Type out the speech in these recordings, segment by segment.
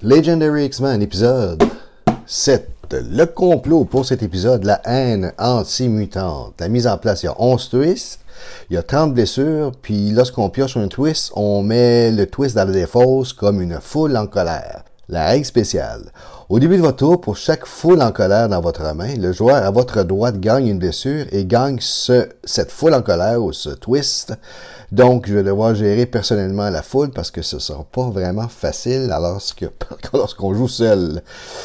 Legendary X-Men, épisode 7. Le complot pour cet épisode, la haine anti-mutante. La mise en place, il y a 11 twists, il y a 30 blessures, puis lorsqu'on pioche un twist, on met le twist dans la défausse comme une foule en colère. La règle spéciale. Au début de votre tour, pour chaque foule en colère dans votre main, le joueur à votre droite gagne une blessure et gagne cette foule en colère ou ce twist. Donc, je vais devoir gérer personnellement la foule parce que ce ne sera pas vraiment facile lorsqu'on joue seul.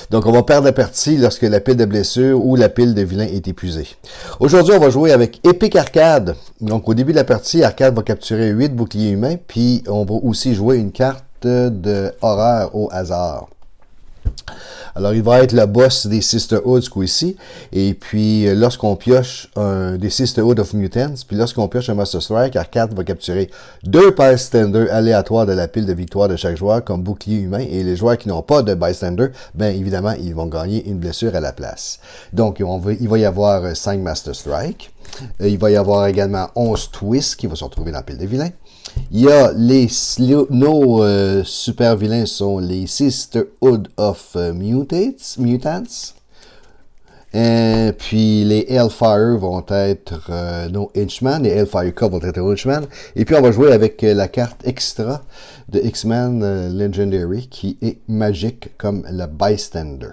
Donc, on va perdre la partie lorsque la pile de blessures ou la pile de vilains est épuisée. Aujourd'hui, on va jouer avec Epic Arcade. Donc, au début de la partie, Arcade va capturer 8 boucliers humains, puis on va aussi jouer une carte de horreur au hasard. Alors, il va être le boss des Sisterhood ce coup-ci. Et puis, lorsqu'on pioche des Sisterhood of Mutants, puis lorsqu'on pioche un Master Strike, Arcade va capturer 2 bystanders aléatoires de la pile de victoire de chaque joueur comme bouclier humain. Et les joueurs qui n'ont pas de bystander, bien évidemment, ils vont gagner une blessure à la place. Donc, il va y avoir 5 Master Strike. Il va y avoir également 11 twists qui vont se retrouver dans la pile de vilains. Il y a nos super vilains sont les Sisterhood of Mutants. Et puis les Hellfire vont être nos Henchmen. Les Hellfire Cup vont être nos Henchmen. Et puis on va jouer avec la carte extra de X-Men Legendary qui est magique comme le Bystander.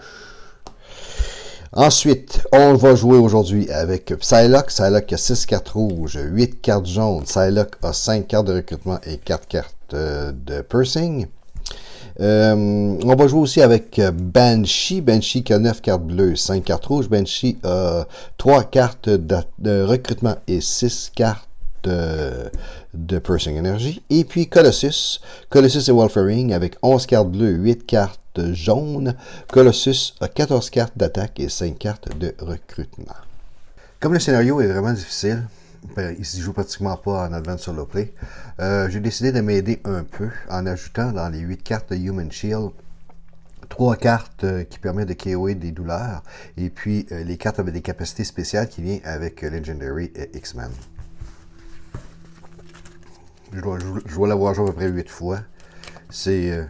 Ensuite, on va jouer aujourd'hui avec Psylocke. Psylocke a 6 cartes rouges, 8 cartes jaunes. Psylocke a 5 cartes de recrutement et 4 cartes de pursing. On va jouer aussi avec Banshee. Banshee qui a 9 cartes bleues, 5 cartes rouges. Banshee a 3 cartes de recrutement et 6 cartes de Pursing Energy. Et puis Colossus. Colossus et Wolverine avec 11 cartes bleues, 8 cartes jaunes. Colossus a 14 cartes d'attaque et 5 cartes de recrutement. Comme le scénario est vraiment difficile, il ne se joue pratiquement pas en Advance Solo Play, j'ai décidé de m'aider un peu en ajoutant dans les 8 cartes de Human Shield 3 cartes qui permettent de KO'er des douleurs et puis les cartes avec des capacités spéciales qui viennent avec Legendary et X-Men. Je dois l'avoir joué à peu près 8 fois. C'est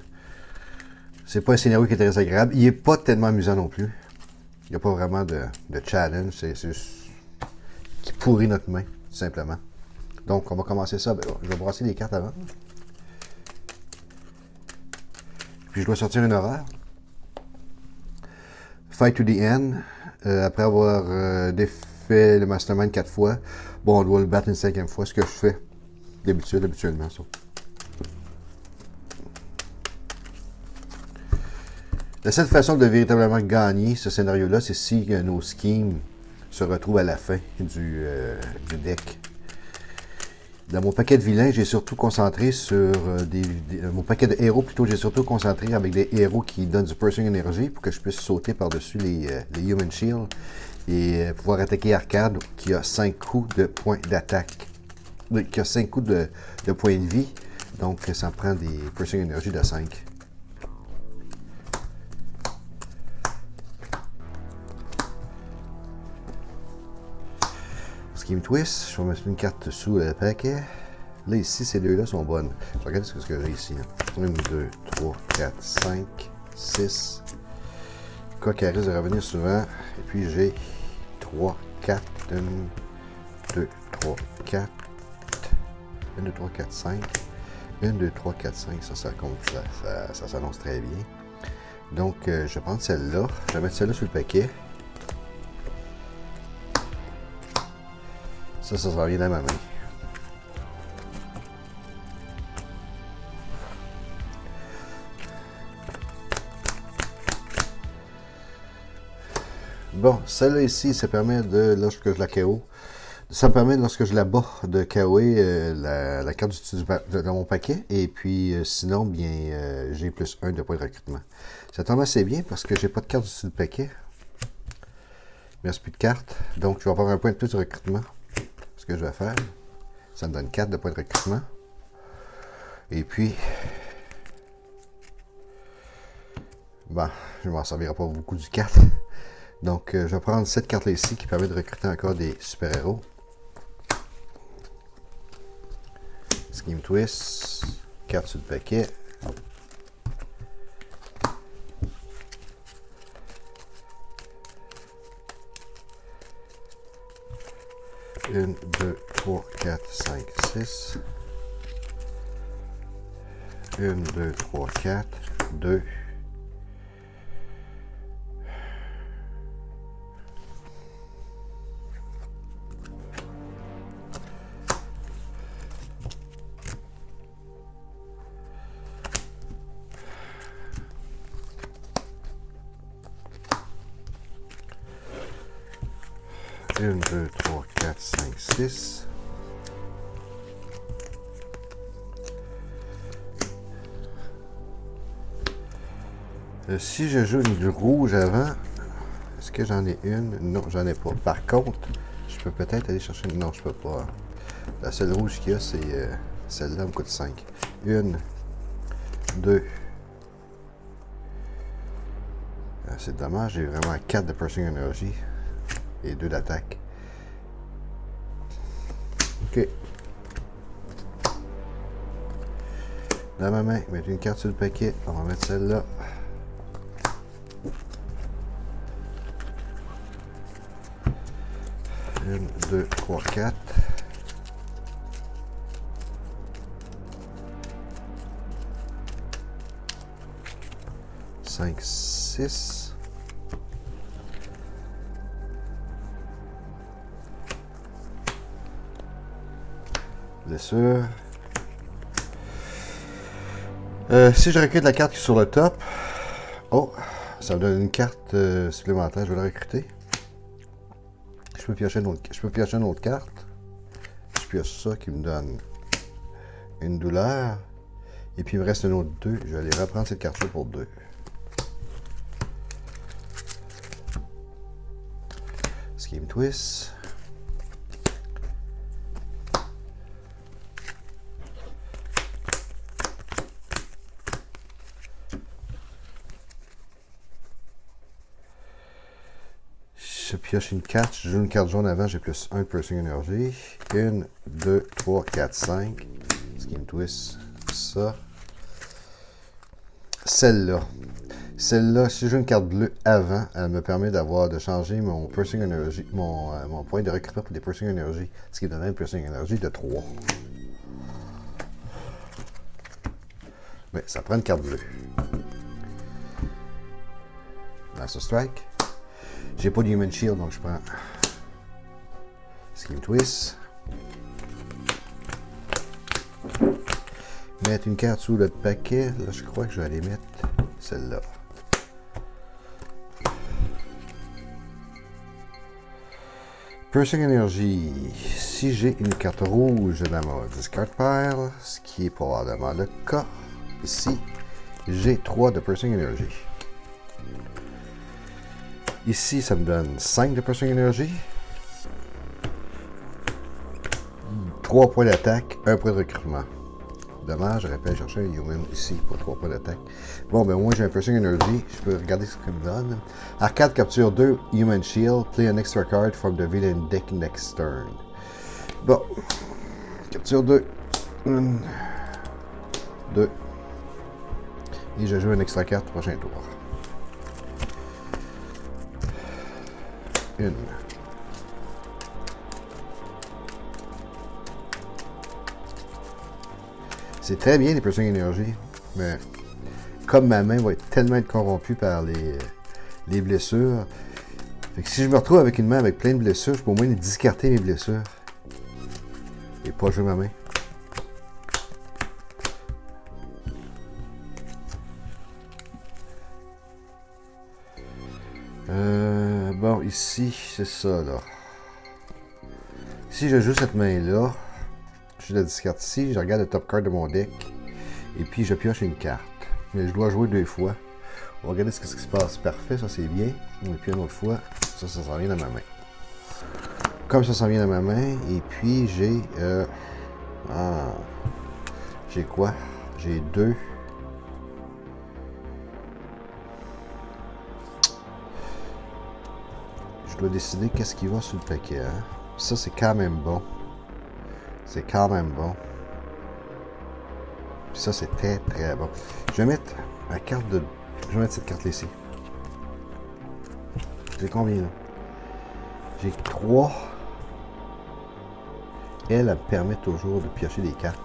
pas un scénario qui est très agréable. Il n'est pas tellement amusant non plus. Il n'y a pas vraiment de challenge. C'est juste qui pourrit notre main, tout simplement. Donc, on va commencer ça. Je vais brasser les cartes avant. Puis, je dois sortir une horreur. Fight to the end. Après avoir défait le Mastermind 4 fois, bon, on doit le battre une 5e fois, ce que je fais habituellement, ça. La seule façon de véritablement gagner ce scénario-là, c'est si nos schemes se retrouvent à la fin du deck. Dans mon paquet de vilains, j'ai surtout concentré sur mon paquet de héros, plutôt, j'ai surtout concentré avec des héros qui donnent du Pursing Energy pour que je puisse sauter par-dessus les Human Shield et pouvoir attaquer Arcade qui a 5 coups de points d'attaque. Qui a 5 coups de points de vie. Donc, ça prend des Pursing Energy de 5. Scheme Twist, je vais mettre une carte sous le paquet. Là, ici, ces deux-là sont bonnes. Je regarde ce que j'ai ici. 1, 2, 3, 4, 5, 6. Quoi qui risque de revenir souvent. Et puis, j'ai 3, 4, 1, 2, 3, 4. 1, 2, 3, 4, 5. 1, 2, 3, 4, 5. Ça s'annonce très bien. Donc, je vais prendre celle-là. Je vais mettre celle-là sur le paquet. Ça s'en vient dans ma main. Bon, celle-là ici, ça permet de, lorsque je la KO, ça me permet, lorsque je la bats, de KO'er la carte dans mon paquet. Et puis, sinon, bien, j'ai plus 1 de points de recrutement. Ça tombe assez bien parce que j'ai pas de carte dessus du paquet. Il ne reste plus de cartes. Donc, je vais avoir un point de plus de recrutement. Ce que je vais faire, ça me donne 4 de points de recrutement. Et puis, bon, je ne m'en servirai pas beaucoup du 4. Donc, je vais prendre cette carte-là ici qui permet de recruter encore des super-héros. Scheme Twist, carte sur le paquet. 1, 2, 3, 4, 5, 6. 1, 2, 3, 4, 2. 1, 2, 3, 4, 5, 6. Si je joue du rouge avant, est-ce que j'en ai une? Non, j'en ai pas. Par contre, je peux peut-être aller chercher une... Non, je peux pas. La seule rouge qu'il y a, c'est celle-là, elle me coûte 5. 1, 2. C'est dommage, j'ai vraiment 4 de Pursuing Energy et 2 d'attaque. Ok. Dans ma main, mettre une carte sur le paquet. On va mettre celle-là. Une, 2, 3, 4. Cinq, 6. Blessure. Si je recrute la carte qui est sur le top, oh, ça me donne une carte supplémentaire, je vais la recruter. Je peux piocher une autre carte. Je pioche ça qui me donne une douleur. Et puis il me reste une autre 2. Je vais aller reprendre cette carte-là pour 2. Scheme Twist. Je pioche une carte, je joue une carte jaune avant, j'ai plus 1 de Pursuing Energy. 1, 2, 3, 4, 5. Scheme Twist, ça. Celle-là. Celle-là, si je joue une carte bleue avant, elle me permet de changer mon Pursuing Energy, mon point de recrutement pour des Pursuing Energy, ce qui me donne une Pursuing Energy de 3. Mais ça prend une carte bleue. Master Strike. J'ai pas de Human Shield, donc je prends Scheme Twist. Mettre une carte sous le paquet. Là, je crois que je vais aller mettre celle-là. Pursuing Energy. Si j'ai une carte rouge dans mon discard pile, ce qui est probablement le cas, ici, j'ai 3 de Pursuing Energy. Ici, ça me donne 5 de Pursuing Energy. 3 points d'attaque, 1 point de recrutement. Dommage, j'aurais pu aller chercher un Human ici pour 3 points d'attaque. Bon, ben moi j'ai un Pursuing Energy. Je peux regarder ce qu'il me donne. Arcade capture 2 Human Shield. Play an extra card from the villain deck next turn. Bon. Capture 2. 1, 2. Et je joue une extra carte au prochain tour. 1. C'est très bien les Pursuing Energy, mais comme ma main va tellement être corrompue par les blessures, fait que si je me retrouve avec une main avec plein de blessures, je peux au moins discarter mes blessures et pas jouer ma main. Bon, ici, c'est ça, là. Si je joue cette main-là, je la discarte ici, je regarde le top card de mon deck, et puis je pioche une carte. Mais je dois jouer 2 fois. On va regarder ce qui se passe. Parfait, ça c'est bien. Et puis une autre fois, ça s'en vient dans ma main. Comme ça s'en vient dans ma main, et puis j'ai... j'ai quoi? J'ai 2... Je dois décider qu'est-ce qui va sur le paquet. Hein? Ça, c'est quand même bon. C'est quand même bon. Puis ça, c'est très, très bon. Je vais mettre ma carte de... Je vais mettre cette carte-là ici. J'ai combien, là? J'ai 3. elle me permet toujours de piocher des cartes.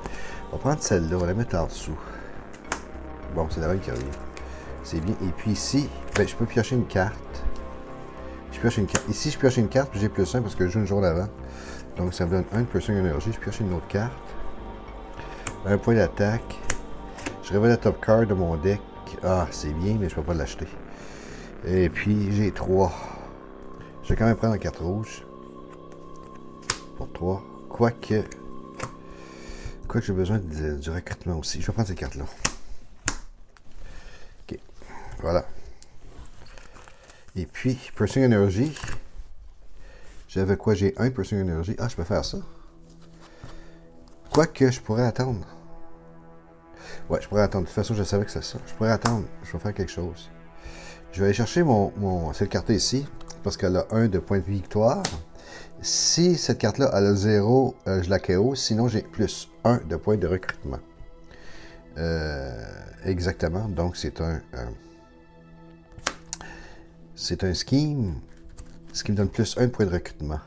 On va prendre celle-là, on va la mettre en dessous. Bon, c'est la même qui revient. C'est bien. Et puis ici, ben, je peux piocher une carte. Je pioche une carte. Ici, je pioche une carte, puis j'ai plus 1 parce que je joue une journée avant. Donc, ça me donne 1 de Pursuing Energy. Je pioche une autre carte. 1 point d'attaque. Je révèle la top card de mon deck. Ah, c'est bien, mais je peux pas l'acheter. Et puis, j'ai 3. Je vais quand même prendre la carte rouge. Pour 3. Quoique j'ai besoin du recrutement aussi. Je vais prendre ces cartes-là. Ok. Voilà. Et puis, Pursuing Energy. J'avais quoi? J'ai 1 Pursuing Energy. Ah, je peux faire ça. Quoique, je pourrais attendre. Ouais, je pourrais attendre. De toute façon, je savais que c'est ça. Je pourrais attendre. Je vais faire quelque chose. Je vais aller chercher cette carte-là ici. Parce qu'elle a 1 de points de victoire. Si cette carte-là, elle a 0, je la KO. Sinon, j'ai plus 1 de points de recrutement. Exactement. Donc, c'est un scheme. Ce qui me donne plus 1 point de recrutement.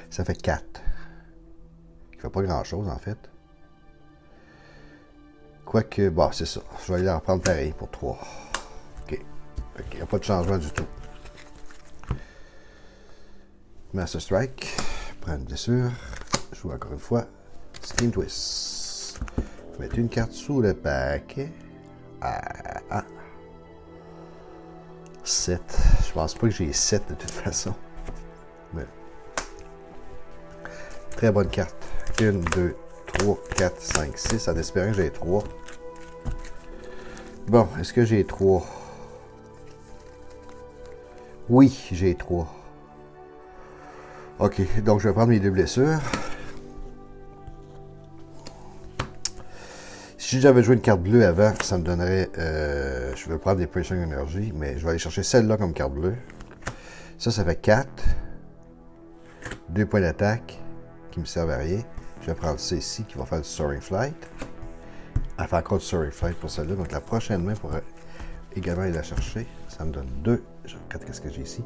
Ça fait 4. Il ne fait pas grand-chose, en fait. Quoique, bon, c'est ça. Je vais aller en prendre pareil pour 3. OK. Il n'y a pas de changement du tout. Master Strike. Prends une blessure. Je joue encore une fois. Steam Twist. Je vais mettre une carte sous le paquet. 7. Je pense pas que j'ai 7 de toute façon. Mais... Très bonne carte. 1, 2, 3, 4, 5, 6. En espérant que j'ai 3. Bon, est-ce que j'ai 3? Oui, j'ai 3. Ok, donc je vais prendre mes 2 blessures. Si j'avais joué une carte bleue avant, ça me donnerait... je vais prendre des Pursuing Energy, mais je vais aller chercher celle-là comme carte bleue. Ça fait 4. 2 points d'attaque qui me servent à rien. Je vais prendre ça ici qui va faire du Soaring Flight. Elle fait encore du Soaring Flight pour celle-là. Donc la prochaine main pourrait également aller la chercher. Ça me donne 2. Je regarde qu'est-ce que j'ai ici.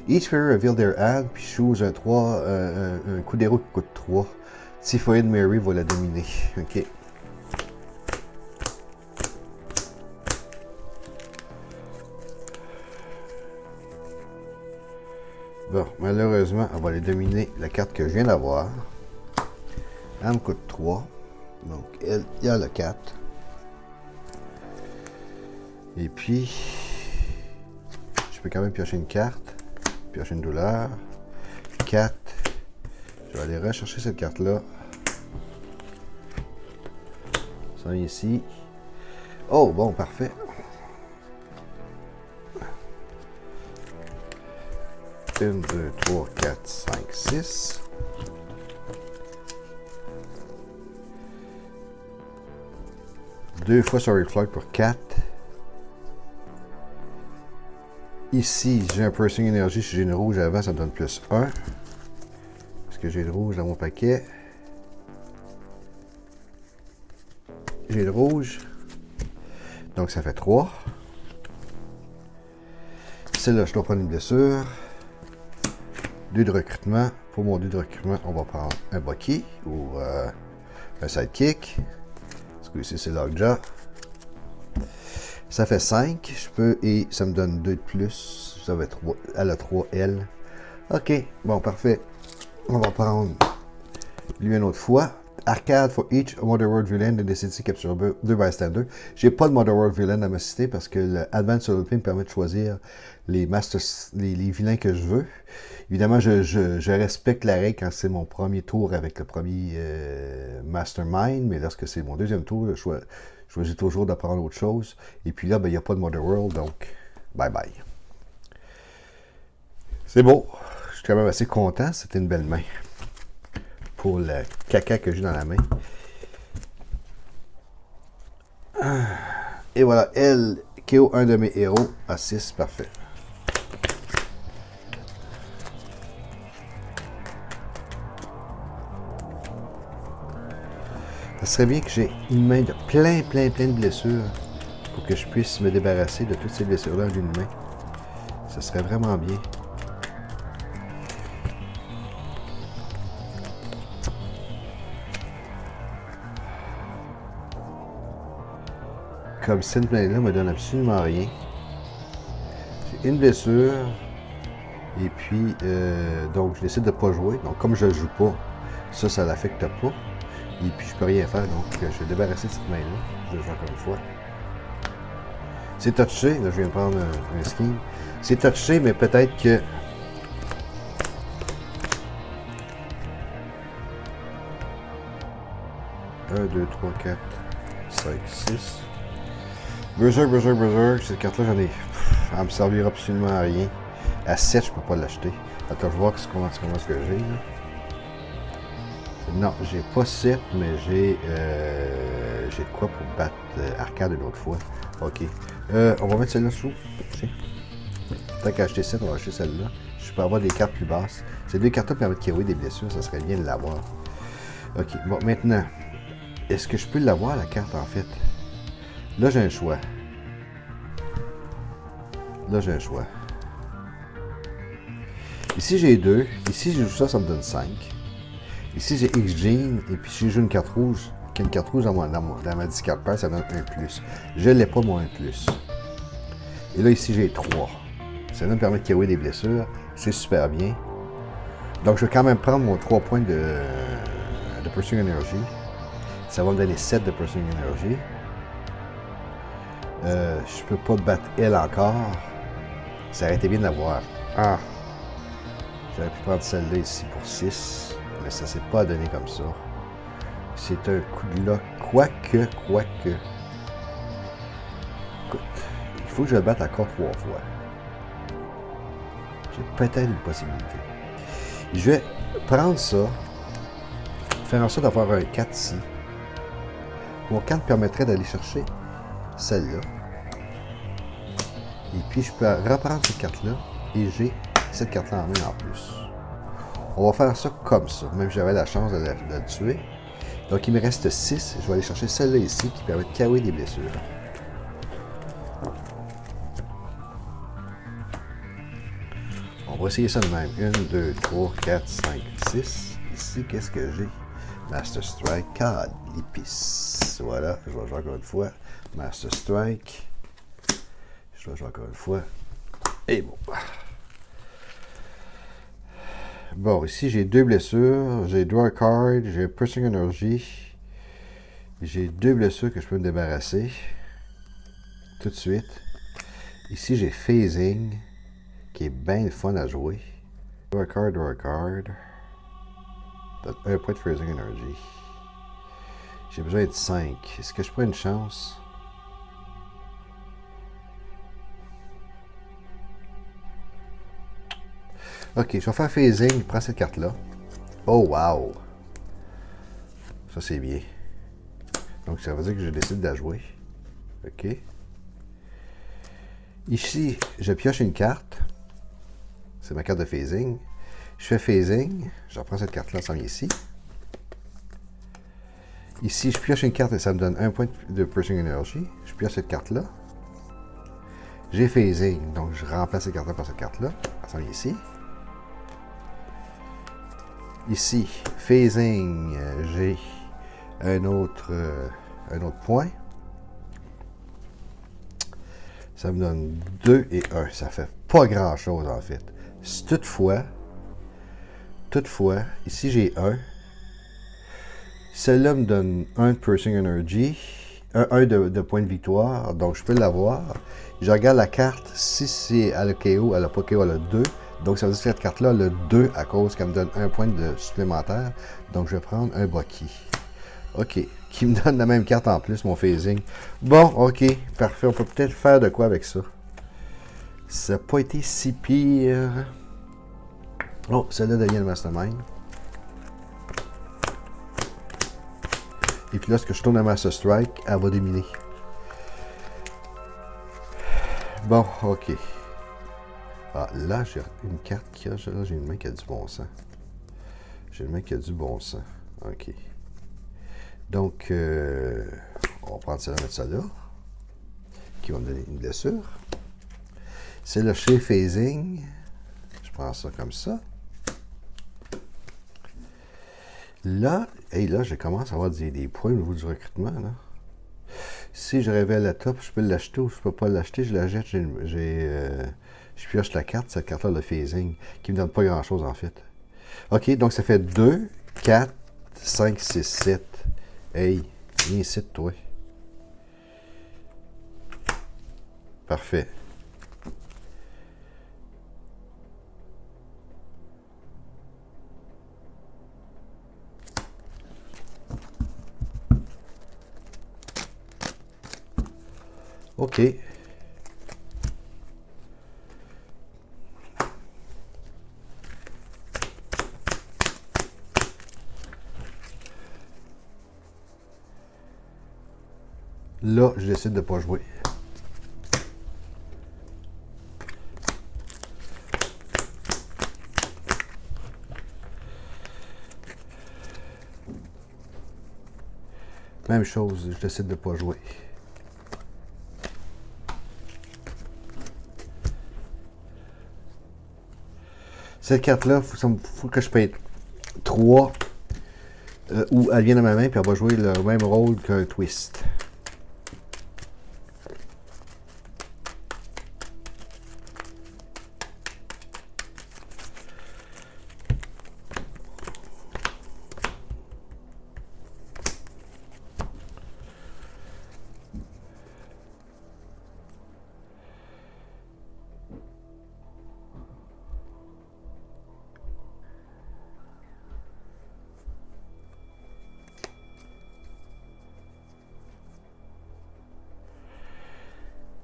Each player reveal their hand, puis choose un 3, un coup d'héros qui coûte 3. Typhoid Mary va la dominer. Ok. Bon, malheureusement, on va aller dominer la carte que je viens d'avoir. Elle me coûte 3. Donc, il y a le 4. Et puis, je peux quand même piocher une carte. Piocher une douleur. 4. Je vais aller rechercher cette carte-là. Ça vient ici. Oh, bon, parfait. 1, 2, 3, 4, 5, 6. Deux fois Soaring Flight pour 4. Ici, j'ai un Pursuing Energy. Si j'ai une rouge avant, ça me donne plus 1. Parce que j'ai le rouge dans mon paquet. J'ai le rouge. Donc, ça fait 3. Celle-là, je dois prendre une blessure. 2 de recrutement. Pour mon 2 de recrutement, on va prendre un Bucky ou un Sidekick. Ici, c'est Lockjaw. Ça fait 5. Je peux, et ça me donne 2 de plus. Ça va 3. Elle a 3 L. Ok, bon, parfait. On va prendre lui une autre fois. Arcade for each Mother World villain in the city capture 2 bystanders. J'ai pas de Mother World villain dans ma cité parce que l'Advanced Solo me permet de choisir les vilains que je veux. Évidemment, je respecte la règle quand c'est mon premier tour avec le premier Mastermind, mais lorsque c'est mon deuxième tour, je choisis toujours d'apprendre autre chose. Et puis là, ben, il n'y a pas de Mother World, donc bye bye. C'est beau. Je suis quand même assez content. C'était une belle main. Pour le caca que j'ai dans la main. Et voilà, elle, KO un de mes héros à 6, parfait. Ça serait bien que j'ai une main de plein de blessures pour que je puisse me débarrasser de toutes ces blessures-là d'une main. Ça serait vraiment bien. comme cette main-là me donne absolument rien. J'ai une blessure. Et puis, donc, je décide de ne pas jouer. Donc, comme je ne joue pas, ça ne l'affecte pas. Et puis, je peux rien faire. Donc, je vais débarrasser de cette main-là. Je vais jouer encore une fois. C'est touché. Là, je viens de prendre un scheme. C'est touché, mais peut-être que... Un, 2, 3, 4, 5, 6. Berserk. Cette carte-là, j'en ai... elle me servira absolument à rien. À 7, je peux pas l'acheter. Attends, je vais voir comment ce que j'ai. Là. Non, j'ai pas 7, mais j'ai de quoi pour battre Arcade une autre fois. Ok. On va mettre celle-là sous. Tant qu'à acheter 7, on va acheter celle-là. Je peux avoir des cartes plus basses. Ces deux cartes-là permettent de carrer des blessures, ça serait bien de l'avoir. Ok, bon, maintenant, est-ce que je peux l'avoir, la carte, en fait? Là, j'ai un choix. Ici, j'ai 2. Ici, je joue ça, ça me donne 5. Ici, j'ai X-Gene. Et puis, si je joue une carte rouge, une carte rouge dans ma discard pair, ça donne 1+. Je ne l'ai pas, mon 1+. Et là, ici, j'ai 3. Ça me permet de carrer des blessures. C'est super bien. Donc, je vais quand même prendre mon 3 points de Pursuing Energy. Ça va me donner 7 de Pursuing Energy. Je peux pas battre elle encore. Ça aurait été bien de l'avoir. Ah! J'aurais pu prendre celle-là ici pour 6. Mais ça s'est pas donné comme ça. C'est un coup de luck. Quoique. Écoute, il faut que je le batte encore 3 fois. J'ai peut-être une possibilité. Je vais prendre ça. Faire en sorte d'avoir un 4 ici. Mon 4 permettrait d'aller chercher celle-là. Et puis je peux reprendre cette carte-là. Et j'ai cette carte-là en main en plus. On va faire ça comme ça. Même si j'avais la chance de le tuer. Donc il me reste 6. Je vais aller chercher celle-là ici qui permet de carrer des blessures. On va essayer ça de même. 1, 2, 3, 4, 5, 6. Ici, qu'est-ce que j'ai? Master Strike, card, l'épice. Voilà, je vais jouer encore une fois. Master Strike. Je vais jouer encore une fois. Et bon. Bon, ici j'ai 2 blessures. J'ai Draw a Card, j'ai Pursuing Energy. J'ai 2 blessures que je peux me débarrasser. Tout de suite. Ici j'ai Phasing, qui est bien le fun à jouer. Draw a Card. Donne 1 point de Pursuing Energy. J'ai besoin de 5. Est-ce que je prends une chance? Ok, je vais faire Phasing. Prends cette carte-là. Oh, wow! Ça, c'est bien. Donc, ça veut dire que je décide de la jouer. Ok. Ici, je pioche une carte. C'est ma carte de Phasing. Je fais Phasing. Je reprends cette carte-là, ça vient ici. Ici, je pioche une carte et ça me donne 1 point de Pursuing Energy. Je pioche cette carte-là. J'ai Phasing. Donc, je remplace cette carte-là par cette carte-là. Ça vient ici. Ici, Phasing, j'ai un autre point. Ça me donne 2 et 1. Ça fait pas grand-chose, en fait. Toutefois, ici, j'ai 1. Celle-là me donne 1 de Pursuing Energy. 1 de point de victoire. Donc, je peux l'avoir. Je regarde la carte. Si c'est à le KO, elle n'a pas KO, elle a 2. Donc, ça veut dire que cette carte-là, elle a 2 à cause qu'elle me donne 1 point de supplémentaire. Donc, je vais prendre un Bucky. OK. Qui me donne la même carte en plus, mon Phasing. Bon, OK. Parfait. On peut peut-être faire de quoi avec ça. Ça n'a pas été si pire. Oh, celle-là devient le Mastermind. Et puis lorsque je tourne à Master Strike, elle va dominer. Bon, OK. Ah, là, j'ai une carte qui a... Là, j'ai une main qui a du bon sens. J'ai une main qui a du bon sens. OK. Donc, on va prendre celle-là, mettre ça là. Qui va me donner une blessure. C'est le chez Phasing. Je prends ça comme ça. Là, et là, je commence à avoir des points au niveau du recrutement. Là. Si je révèle la top, je peux l'acheter ou je peux pas l'acheter, je la jette, je pioche la carte, cette carte-là, le phasing, qui me donne pas grand-chose en fait. OK, donc ça fait 2, 4, 5, 6, 7. Hey, viens ici, toi. Parfait. OK. Là, je décide de ne pas jouer. Même chose, je décide de ne pas jouer. Cette carte-là, il faut que je paye 3 où elle vient dans ma main, puis elle va jouer le même rôle qu'un twist.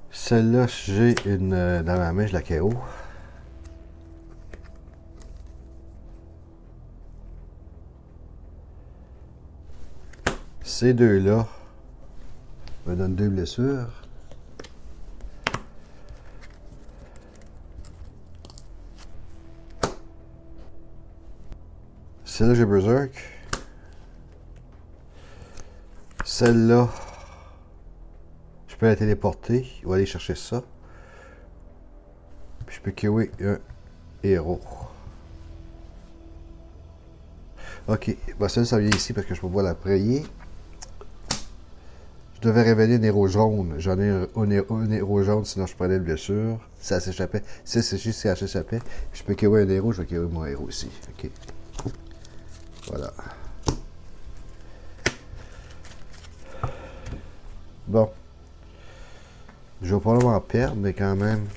Celle-là, j'ai une dans ma main, je la KO. Ces deux-là me donnent 2 blessures. Celle-là, j'ai Berserk. Celle-là, je peux la téléporter ou aller chercher ça. Puis je peux KOer un héros. Ok, bah celle-là, ça vient ici parce que je peux pas la prier. Je devais révéler un héros jaune. J'en ai un héros jaune, sinon je prenais une blessure. Si elle s'échappait. Si elle s'échappait. Je peux KOer un héros, je vais KOer mon héros ici. Ok. Voilà. Bon. Je vais probablement perdre, mais quand même.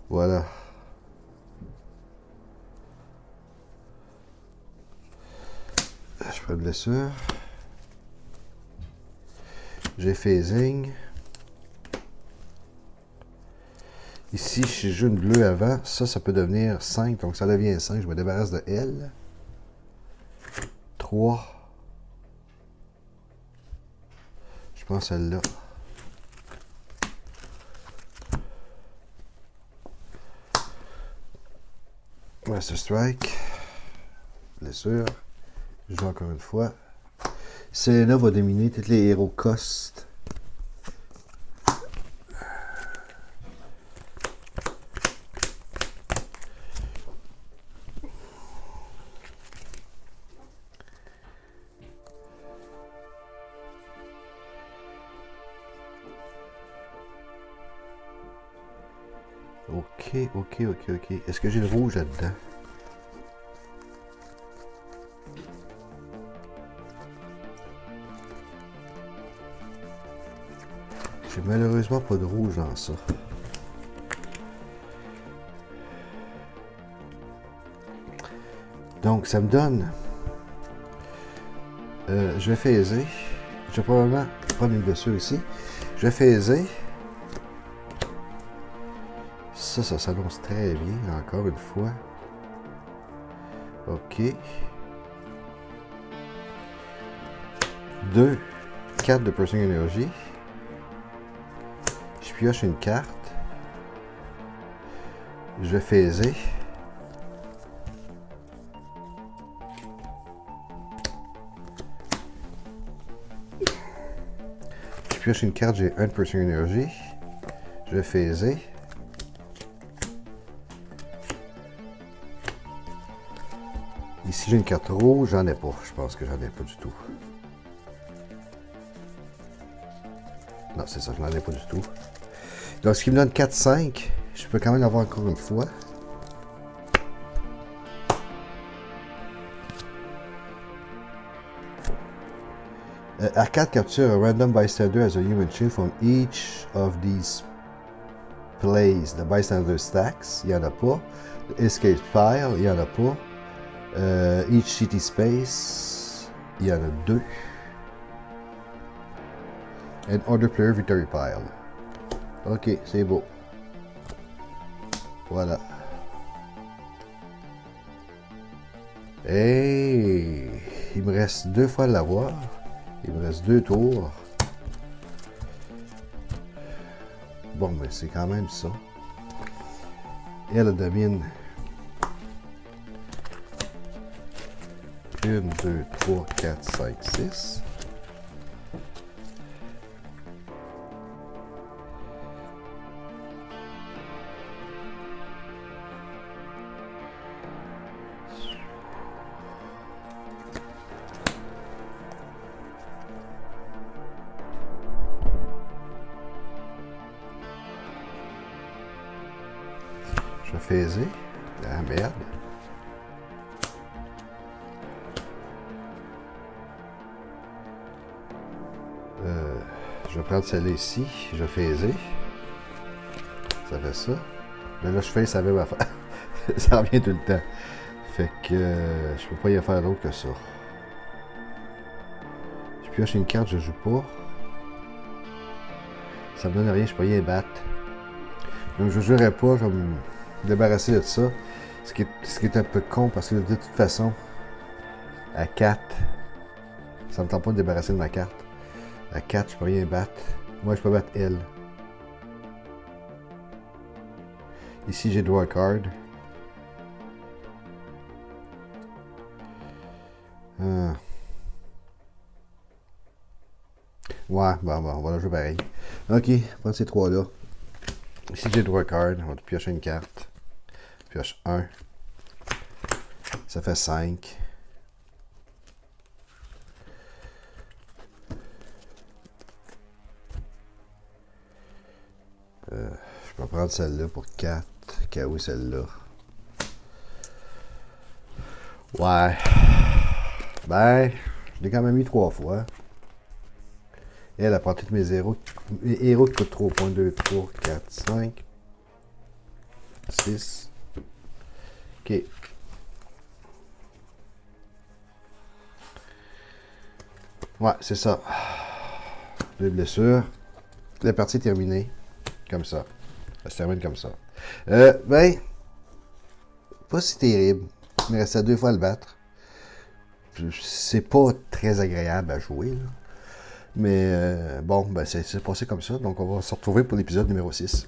Voilà. Je prends une blessure. J'ai phasing. Ici, si j'ai une bleue avant, ça peut devenir 5. Donc ça devient 5. Je me débarrasse de elle. 3. Je prends celle-là. Master Strike. Blessure. Je joue encore une fois. Selena va dominer tous les héros cost. Ok. Est-ce que j'ai le rouge là-dedans? J'ai malheureusement pas de rouge dans ça. Donc, ça me donne... je vais phaser. Je vais probablement prendre une blessure ici. Je vais phaser. Ça s'annonce très bien, encore une fois. Ok. 2 cartes de Pressing Energy. Je pioche une carte. Je vais phaser. pioche une carte, j'ai 1% énergie. Je vais phaser. Ici, j'ai une carte rouge. J'en ai pas. Je pense que j'en ai pas du tout. Non, c'est ça, je n'en ai pas du tout. Donc, ce qui me donne 4-5, je peux quand même l'avoir encore une fois. Arcade capture a random bystander as a human shield from each of these plays. The bystander stacks, il n'y en a pas. The escape pile, il n'y en a pas. Each city space, il y en a 2. And other player victory pile. Ok, c'est beau. Voilà. Hey! Il me reste 2 fois à l'avoir. Il me reste 2 tours. Bon, mais c'est quand même ça. Elle domine. 1, 2, 3, 4, 5, 6. Je vais phaser. Ah merde. Je vais prendre celle-là ici. Je vais phaser. Ça fait ça. Mais là, je fais ça même affaire. Ça revient tout le temps. Fait que je peux pas y faire d'autre que ça. Je pioche une carte, je joue pas. Ça me donne rien, je peux rien battre. Donc je jouerai pas, je vais me débarrasser de ça. Ce qui est un peu con parce que de toute façon, à 4, ça me tente pas de débarrasser de ma carte. À 4, je peux rien battre. Moi, je peux battre elle. Ici, j'ai draw a card. Ouais, bon, on va la jouer pareil. Ok, prends ces 3-là. Ici, j'ai draw a card. On va piocher une carte. Pioche 1. Ça fait 5. Je peux prendre celle-là pour 4. KO celle-là. Ouais. Ben, je l'ai quand même mis 3 fois. Elle a porté tous mes héros. Mes héros qui coûtent 3 points. 2, 3, 4, 5. 6. Ok. 'Ouais, c'est ça. 2 blessures. La partie est terminée. Comme ça. Ça se termine comme ça. Ben, pas si terrible. Il me restait 2 fois à le battre. C'est pas très agréable à jouer, là. Mais bon, ben c'est passé comme ça. Donc on va se retrouver pour l'épisode numéro 6.